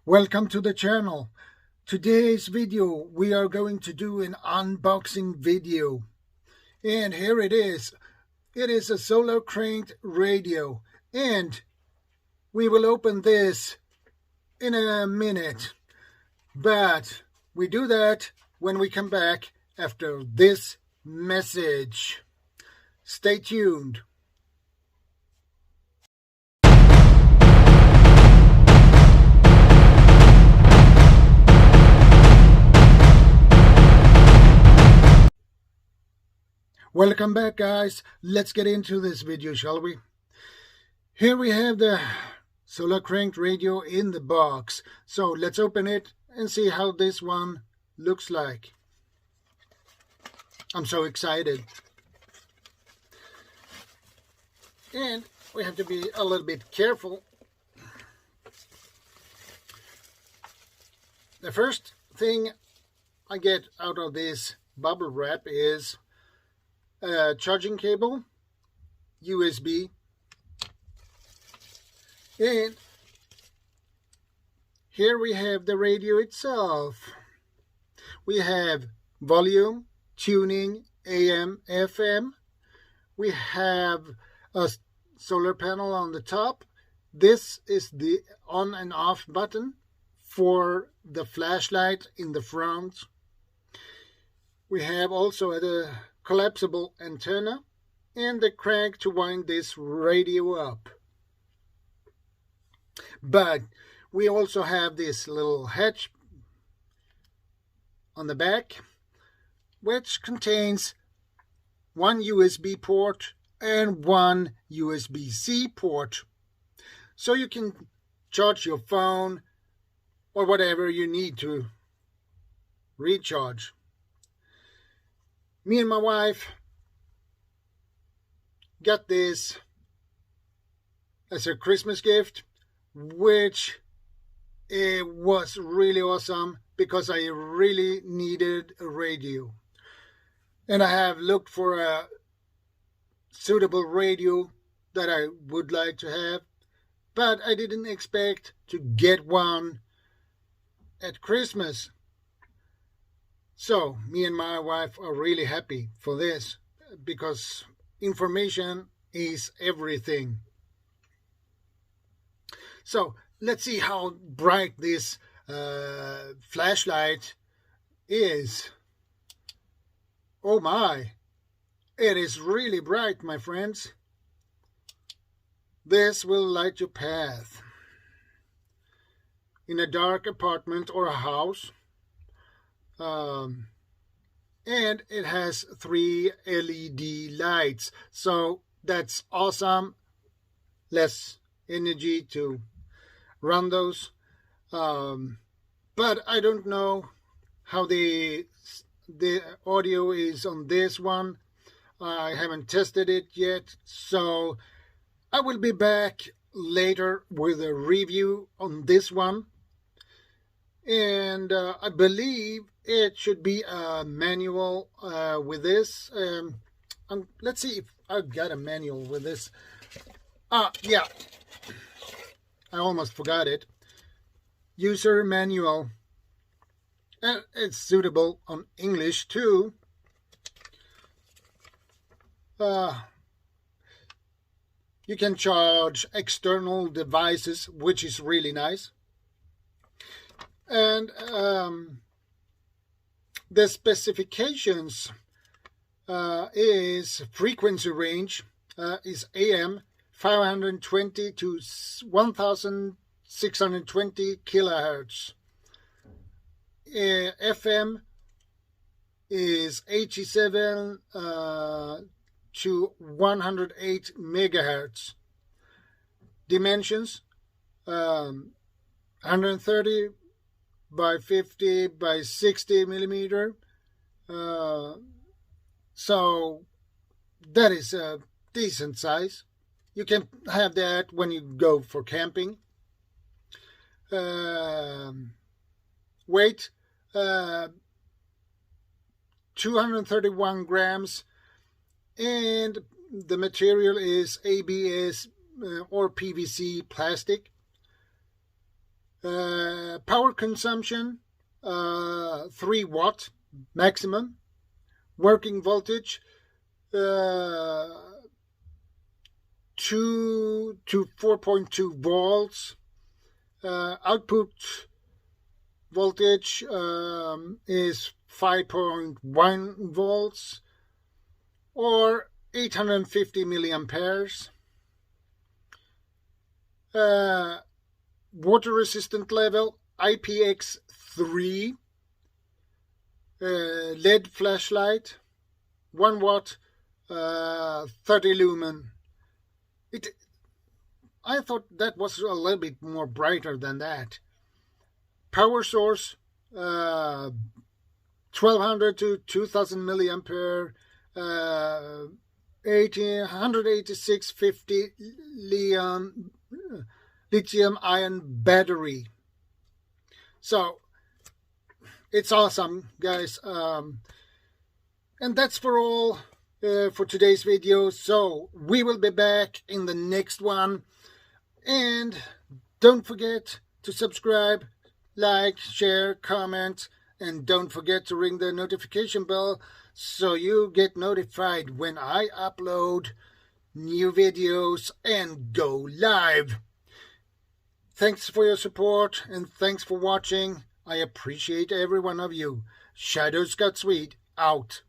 Welcome to the channel. Today's video we are going to do an unboxing video. And here it is. It is a solar cranked radio. And we will open this in a minute. But we do that when we come back after this message. Stay tuned. Welcome back, guys. Let's get into this video, shall we? Here we have the solar cranked radio in the box. So let's open it and see how this one looks like. I'm so excited. And we have to be a little bit careful. The first thing I get out of this bubble wrap is a charging cable, USB, and here we have the radio itself. We have volume, tuning, AM, FM. We have a solar panel on the top. This is the on and off button for the flashlight in the front. We have also a collapsible antenna and the crank to wind this radio up. But we also have this little hatch on the back, which contains one USB port and one USB-C port. So you can charge your phone or whatever you need to recharge. Me and my wife got this as a Christmas gift, which it was really awesome because I really needed a radio. And I have looked for a suitable radio that I would like to have, but I didn't expect to get one at Christmas. So me and my wife are really happy for this because information is everything. So let's see how bright this flashlight is. Oh my, it is really bright, my friends. This will light your path in a dark apartment or a house. And it has 3 LED lights, so that's awesome. Less energy to run those, but I don't know how the audio is on this one. I haven't tested it yet, so I will be back later with a review on this one. And I believe it should be a manual with this. Let's see if I've got a manual with this. Yeah, I almost forgot it. User manual. And it's suitable on English too. You can charge external devices, which is really nice. And the specifications is frequency range is AM 520 to 1620 kilohertz. FM is 87 to 108 megahertz. Dimensions 130 by 50 by 60 millimeter. So that is a decent size. You can have that when you go for camping. Weight 231 grams, and the material is ABS or PVC plastic. Power consumption 3 watt maximum. Working voltage 2 to 4.2 volts. Output voltage is 5.1 volts or 850 milliamperes. Water resistant level IPX3. LED flashlight 1 watt 30 lumen. I thought that was a little bit more brighter than that. Power source 1200 to 2000 milliampere 18650 lithium ion battery. So it's awesome, guys. And that's for all for today's video. So we will be back in the next one. And don't forget to subscribe, like, share, comment, and don't forget to ring the notification bell so you get notified when I upload new videos and go live. Thanks for your support and thanks for watching. I appreciate every one of you. ShadowScoutSwede out.